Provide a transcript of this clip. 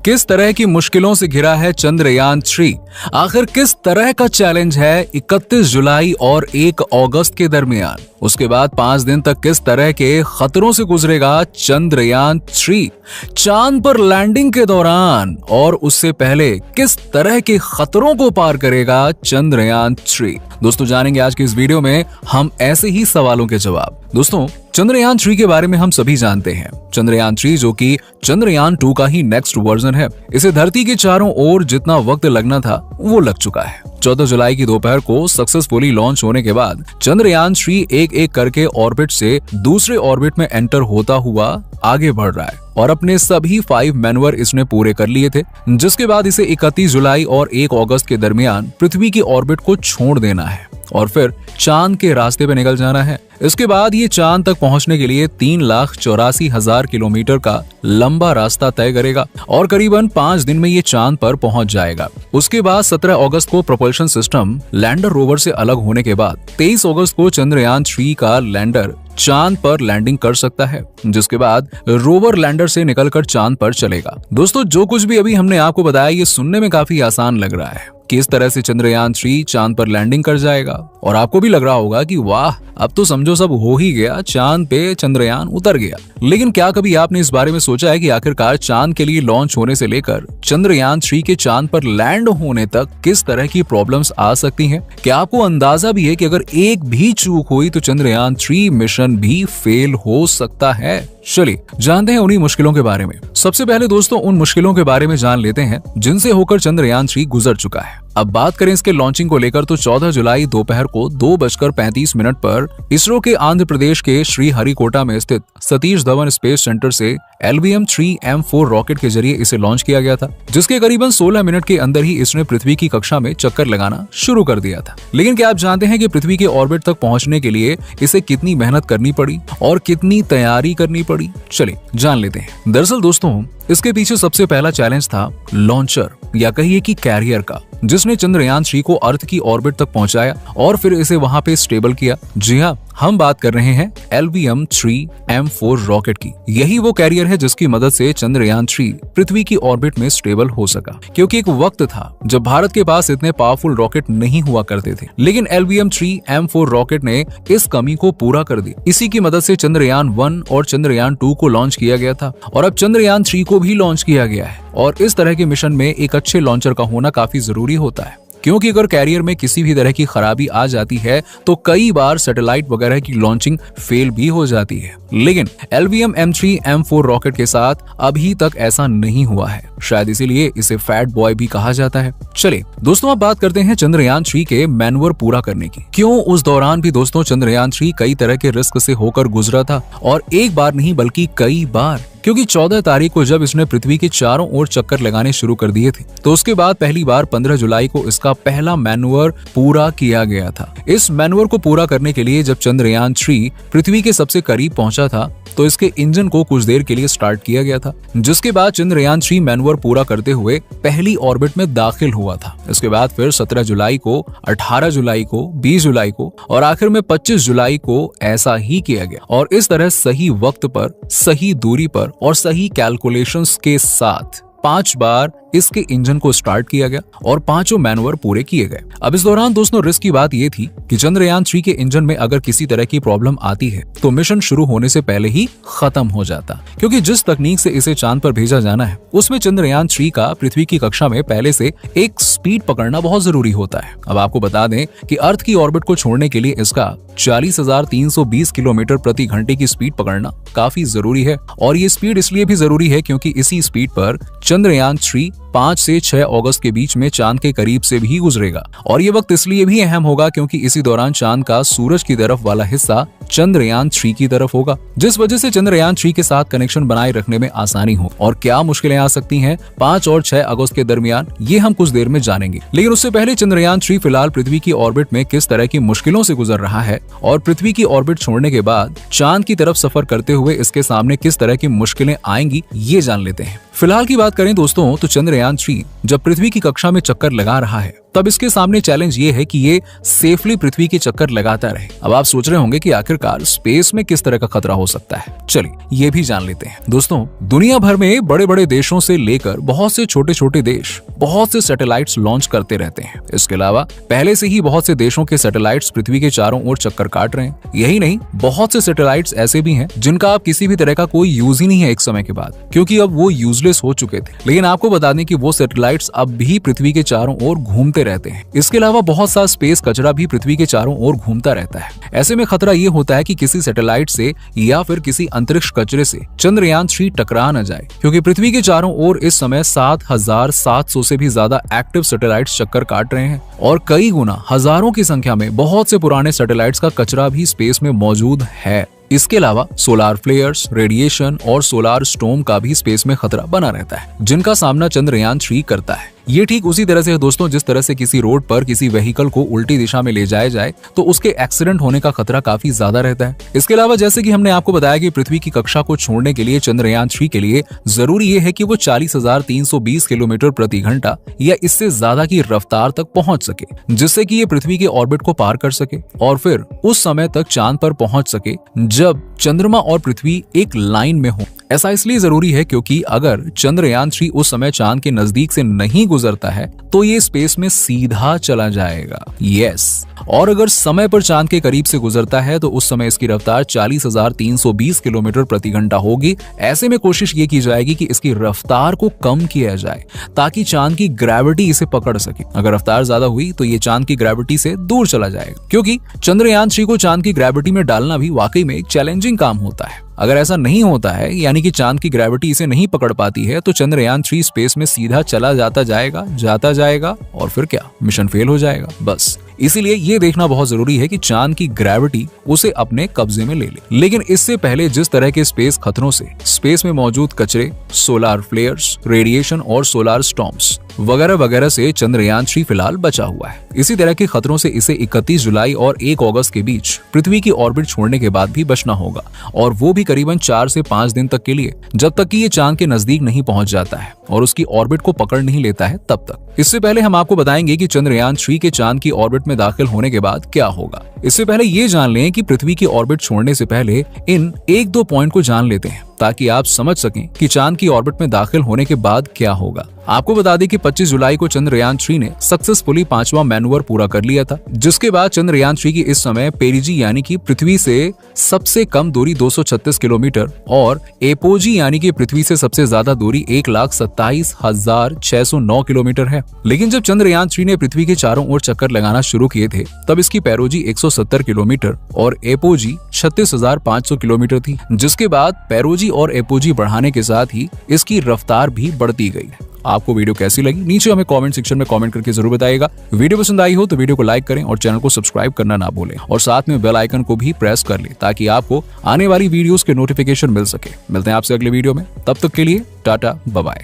किस तरह की मुश्किलों से घिरा है चंद्रयान 3? आखिर किस तरह का चैलेंज है 31 जुलाई और 1 अगस्त के दरमियान? उसके बाद 5 दिन तक किस तरह के खतरों से गुजरेगा चंद्रयान 3? चांद पर लैंडिंग के दौरान और उससे पहले किस तरह के खतरों को पार करेगा चंद्रयान 3? दोस्तों, जानेंगे आज की इस वीडियो में हम ऐसे ही सवालों के जवाब। दोस्तों, चंद्रयान 3 के बारे में हम सभी जानते हैं। चंद्रयान 3 जो कि चंद्रयान 2 का ही नेक्स्ट वर्जन है, इसे धरती के चारों ओर जितना वक्त लगना था वो लग चुका है। 14 जुलाई की दोपहर को सक्सेसफुली लॉन्च होने के बाद चंद्रयान 3 एक एक करके ऑर्बिट से दूसरे ऑर्बिट में एंटर होता हुआ आगे बढ़ रहा है और अपने सभी 5 मैनवर इसने पूरे कर लिए थे, जिसके बाद इसे 31 जुलाई और 1 अगस्त के दरमियान पृथ्वी की ऑर्बिट को छोड़ देना है और फिर चांद के रास्ते पे निकल जाना है। इसके बाद ये चांद तक पहुंचने के लिए 3,84,000 किलोमीटर का लंबा रास्ता तय करेगा और करीबन 5 दिन में ये चांद पर पहुंच जाएगा। उसके बाद 17 अगस्त को प्रोपल्शन सिस्टम लैंडर रोवर से अलग होने के बाद 23 अगस्त को चंद्रयान 3 का लैंडर चांद पर लैंडिंग कर सकता है, जिसके बाद रोवर लैंडर से निकलकर चांद पर चलेगा। दोस्तों, जो कुछ भी अभी हमने आपको बताया ये सुनने में काफी आसान लग रहा है कि इस तरह से चंद्रयान 3 चांद पर लैंडिंग कर जाएगा और आपको भी लग रहा होगा कि वाह, अब तो समझो सब हो ही गया, चांद पे चंद्रयान उतर गया। लेकिन क्या कभी आपने इस बारे में सोचा है कि आखिरकार चांद के लिए लॉन्च होने से लेकर चंद्रयान 3 के चांद पर लैंड होने तक किस तरह की प्रॉब्लम्स आ सकती हैं? क्या आपको अंदाजा भी है कि अगर एक भी चूक हुई तो चंद्रयान 3 मिशन भी फेल हो सकता है? चलिए जानते हैं उन्हीं मुश्किलों के बारे में। सबसे पहले दोस्तों, उन मुश्किलों के बारे में जान लेते हैं जिनसे होकर चंद्रयान 3 गुजर चुका है। अब बात करें इसके लॉन्चिंग को लेकर तो 14 जुलाई दोपहर को 2:35 पर इसरो के आंध्र प्रदेश के श्रीहरिकोटा में स्थित सतीश धवन स्पेस सेंटर से LVM-3M4 रॉकेट के जरिए इसे लॉन्च किया गया था, जिसके करीबन 16 मिनट के अंदर ही इसने पृथ्वी की कक्षा में चक्कर लगाना शुरू कर दिया था। लेकिन क्या आप जानते हैं कि पृथ्वी के ऑर्बिट तक पहुंचने के लिए इसे कितनी मेहनत करनी पड़ी और कितनी तैयारी करनी पड़ी? चलिए जान लेते हैं। दरअसल दोस्तों, इसके पीछे सबसे पहला चैलेंज था लॉन्चर या कहिए कि कैरियर का, जिसने चंद्रयान 3 को अर्थ की ऑर्बिट तक पहुंचाया और फिर इसे वहां पे स्टेबल किया। जी हाँ, हम बात कर रहे हैं LVM-3M4 रॉकेट की। यही वो कैरियर है जिसकी मदद से चंद्रयान 3 पृथ्वी की ऑर्बिट में स्टेबल हो सका, क्योंकि एक वक्त था जब भारत के पास इतने पावरफुल रॉकेट नहीं हुआ करते थे। लेकिन LVM-3M4 रॉकेट ने इस कमी को पूरा कर दी। इसी की मदद से चंद्रयान 1 और चंद्रयान 2 को लॉन्च किया गया था और अब चंद्रयान 3 को भी लॉन्च किया गया है। और इस तरह के मिशन में एक अच्छे लॉन्चर का होना काफी जरूरी होता है, क्योंकि अगर कैरियर में किसी भी तरह की खराबी आ जाती है तो कई बार सैटेलाइट वगैरह की लॉन्चिंग फेल भी हो जाती है। लेकिन LVM-M3M4 रॉकेट के साथ अभी तक ऐसा नहीं हुआ है, शायद इसीलिए इसे फैट बॉय भी कहा जाता है। चलिए दोस्तों, अब बात करते हैं चंद्रयान 3 के मैनवर पूरा करने की। क्यों उस दौरान भी दोस्तों चंद्रयान 3 कई तरह के रिस्क से होकर गुजरा था, और एक बार नहीं बल्कि कई बार। क्योंकि 14 तारीख को जब इसने पृथ्वी के चारों ओर चक्कर लगाने शुरू कर दिए थे, तो उसके बाद पहली बार 15 जुलाई को इसका पहला मैनवर पूरा किया गया था। इस मैनवर को पूरा करने के लिए जब चंद्रयान 3 पृथ्वी के सबसे करीब पहुंचा था तो इसके इंजन को कुछ देर के लिए स्टार्ट किया गया था, जिसके बाद चंद्रयान 3 मैनवर पूरा करते हुए पहली ऑर्बिट में दाखिल हुआ था। इसके बाद फिर 17 जुलाई को, 18 जुलाई को, 20 जुलाई को और आखिर में 25 जुलाई को ऐसा ही किया गया। और इस तरह सही वक्त पर, सही दूरी पर और सही कैलकुलेशंस के साथ 5 बार इसके इंजन को स्टार्ट किया गया और 5 मैनवर पूरे किए गए। अब इस दौरान दोस्तों रिस्क की बात ये थी कि चंद्रयान 3 के इंजन में अगर किसी तरह की प्रॉब्लम आती है तो मिशन शुरू होने से पहले ही खत्म हो जाता, क्योंकि जिस तकनीक से इसे चांद पर भेजा जाना है उसमें चंद्रयान 3 का पृथ्वी की कक्षा में पहले से एक स्पीड पकड़ना बहुत जरूरी होता है। अब आपको बता दें कि अर्थ की ऑर्बिट को छोड़ने के लिए इसका 40,320 किलोमीटर प्रति घंटे की स्पीड पकड़ना काफी जरूरी है। और ये स्पीड इसलिए भी जरूरी है क्योंकि इसी स्पीड पर चंद्रयान 3 5 से 6 अगस्त के बीच में चांद के करीब से भी गुजरेगा। और ये वक्त इसलिए भी अहम होगा क्योंकि इसी दौरान चांद का सूरज की तरफ वाला हिस्सा चंद्रयान 3 की तरफ होगा, जिस वजह से चंद्रयान 3 के साथ कनेक्शन बनाए रखने में आसानी हो। और क्या मुश्किलें आ सकती हैं 5 और 6 अगस्त के दरमियान, ये हम कुछ देर में जानेंगे। लेकिन उससे पहले चंद्रयान 3 फिलहाल पृथ्वी की ऑर्बिट में किस तरह की मुश्किलों से गुजर रहा है और पृथ्वी की ऑर्बिट छोड़ने के बाद चांद की तरफ सफर करते हुए इसके सामने किस तरह की मुश्किलें आएंगी, ये जान लेते हैं। फिलहाल की बात करें दोस्तों तो चंद्रयान 3 जब पृथ्वी की कक्षा में चक्कर लगा रहा है तब इसके सामने चैलेंज ये है कि ये सेफली पृथ्वी के चक्कर लगाता रहे। अब आप सोच रहे होंगे कि आखिरकार स्पेस में किस तरह का खतरा हो सकता है। चलिए ये भी जान लेते हैं। दोस्तों, दुनिया भर में बड़े बड़े देशों से लेकर बहुत से छोटे छोटे देश बहुत से सैटेलाइट्स लॉन्च करते रहते हैं। इसके अलावा पहले से ही बहुत से देशों के सैटेलाइट्स पृथ्वी के चारों ओर चक्कर काट रहे हैं। यही नहीं, बहुत से सैटेलाइट्स ऐसे भी हैं जिनका अब किसी भी तरह का कोई यूज ही नहीं है एक समय के बाद, क्योंकि अब वो यूजलेस हो चुके थे। लेकिन आपको बता दें कि वो सैटेलाइट्स अब भी पृथ्वी के चारों ओर घूमते रहते हैं। इसके अलावा बहुत सा स्पेस कचरा भी पृथ्वी के चारों ओर घूमता रहता है। ऐसे में खतरा ये होता है कि किसी सैटेलाइट से या फिर किसी अंतरिक्ष कचरे से चंद्रयान 3 टकरा न जाए, क्योंकि पृथ्वी के चारों ओर इस समय 7,700 से भी ज्यादा एक्टिव सैटेलाइट्स चक्कर काट रहे हैं और कई गुना, हजारों की संख्या में बहुत से पुराने सैटेलाइट्स का कचरा भी स्पेस में मौजूद है। इसके अलावा सोलार फ्लेयर्स, रेडिएशन और सोलार स्टॉर्म का भी स्पेस में खतरा बना रहता है, जिनका सामना चंद्रयान 3 करता है। ये ठीक उसी तरह से है दोस्तों, जिस तरह से किसी रोड पर किसी व्हीकल को उल्टी दिशा में ले जाया जाए तो उसके एक्सीडेंट होने का खतरा काफी ज्यादा रहता है। इसके अलावा जैसे कि हमने आपको बताया कि पृथ्वी की कक्षा को छोड़ने के लिए चंद्रयान 3 के लिए जरूरी ये है कि वो 40,320 किलोमीटर प्रति घंटा या इससे ज्यादा की रफ्तार तक पहुंच सके, जिससे कि ये पृथ्वी के ऑर्बिट को पार कर सके और फिर उस समय तक चांद पर पहुंच सके जब चंद्रमा और पृथ्वी एक लाइन में हो। ऐसा इसलिए जरूरी है क्योंकि अगर चंद्रयान 3 उस समय चांद के नजदीक से नहीं गुजरता है तो ये स्पेस में सीधा चला जाएगा। यस, और अगर समय पर चांद के करीब से गुजरता है तो उस समय इसकी रफ्तार 40,320 किलोमीटर प्रति घंटा होगी। ऐसे में कोशिश ये की जाएगी कि इसकी रफ्तार को कम किया जाए ताकि चांद की ग्रेविटी इसे पकड़ सके। अगर रफ्तार ज्यादा हुई तो ये चांद की ग्रेविटी से दूर चला जाएगा, क्योंकि चंद्रयान 3 को चांद की ग्रेविटी में डालना भी वाकई में एक चैलेंजिंग काम होता है। अगर ऐसा नहीं होता है, यानी कि चांद की ग्रेविटी इसे नहीं पकड़ पाती है, तो चंद्रयान 3 स्पेस में सीधा चला जाता जाएगा और फिर क्या, मिशन फेल हो जाएगा। बस इसीलिए ये देखना बहुत जरूरी है कि चांद की ग्रेविटी उसे अपने कब्जे में ले ले। लेकिन इससे पहले जिस तरह के स्पेस खतरों से स्पेस में मौजूद कचरे, सोलार फ्लेयर्स, रेडिएशन और सोलार स्टॉर्म्स वगैरह वगैरह से चंद्रयान 3 फिलहाल बचा हुआ है। इसी तरह के खतरों से इसे 31 जुलाई और 1 अगस्त के बीच पृथ्वी की ऑर्बिट छोड़ने के बाद भी बचना होगा, और वो भी करीबन 4 से 5 दिन तक के लिए, जब तक कि ये चांद के नजदीक नहीं पहुंच जाता है और उसकी ऑर्बिट को पकड़ नहीं लेता है तब तक। इससे पहले हम आपको बताएंगे कि चंद्रयान 3 के चांद की ऑर्बिट में दाखिल होने के बाद क्या होगा। इससे पहले ये जान लें कि पृथ्वी की ऑर्बिट छोड़ने से पहले इन 1-2 पॉइंट को जान लेते हैं ताकि आप समझ सकें कि चांद की ऑर्बिट में दाखिल होने के बाद क्या होगा। आपको बता दें कि 25 जुलाई को चंद्रयान 3 ने सक्सेसफुली 5वां मैनूवर पूरा कर लिया था, जिसके बाद चंद्रयान 3 की इस समय पेरिजी यानी कि पृथ्वी से सबसे कम दूरी 236 किलोमीटर और एपोजी यानी कि पृथ्वी से सबसे ज्यादा दूरी 1,27,609 किलोमीटर है। लेकिन जब चंद्रयान 3 ने पृथ्वी के चारों ओर चक्कर लगाना शुरू किए थे, तब इसकी पेरोजी 170 किलोमीटर और एपोजी 36,500 किलोमीटर थी, जिसके बाद पेरोजी और एपोजी बढ़ाने के साथ ही इसकी रफ्तार भी बढ़ती गई। आपको वीडियो कैसी लगी नीचे हमें कमेंट सेक्शन में कमेंट करके जरूर बताइएगा। वीडियो पसंद आई हो तो वीडियो को लाइक करें और चैनल को सब्सक्राइब करना ना भूलें, और साथ में बेल आइकन को भी प्रेस कर लें ताकि आपको आने वाली वीडियोस के नोटिफिकेशन मिल सके। मिलते हैं आपसे अगले वीडियो में, तब तक के लिए टाटा बाय बाय।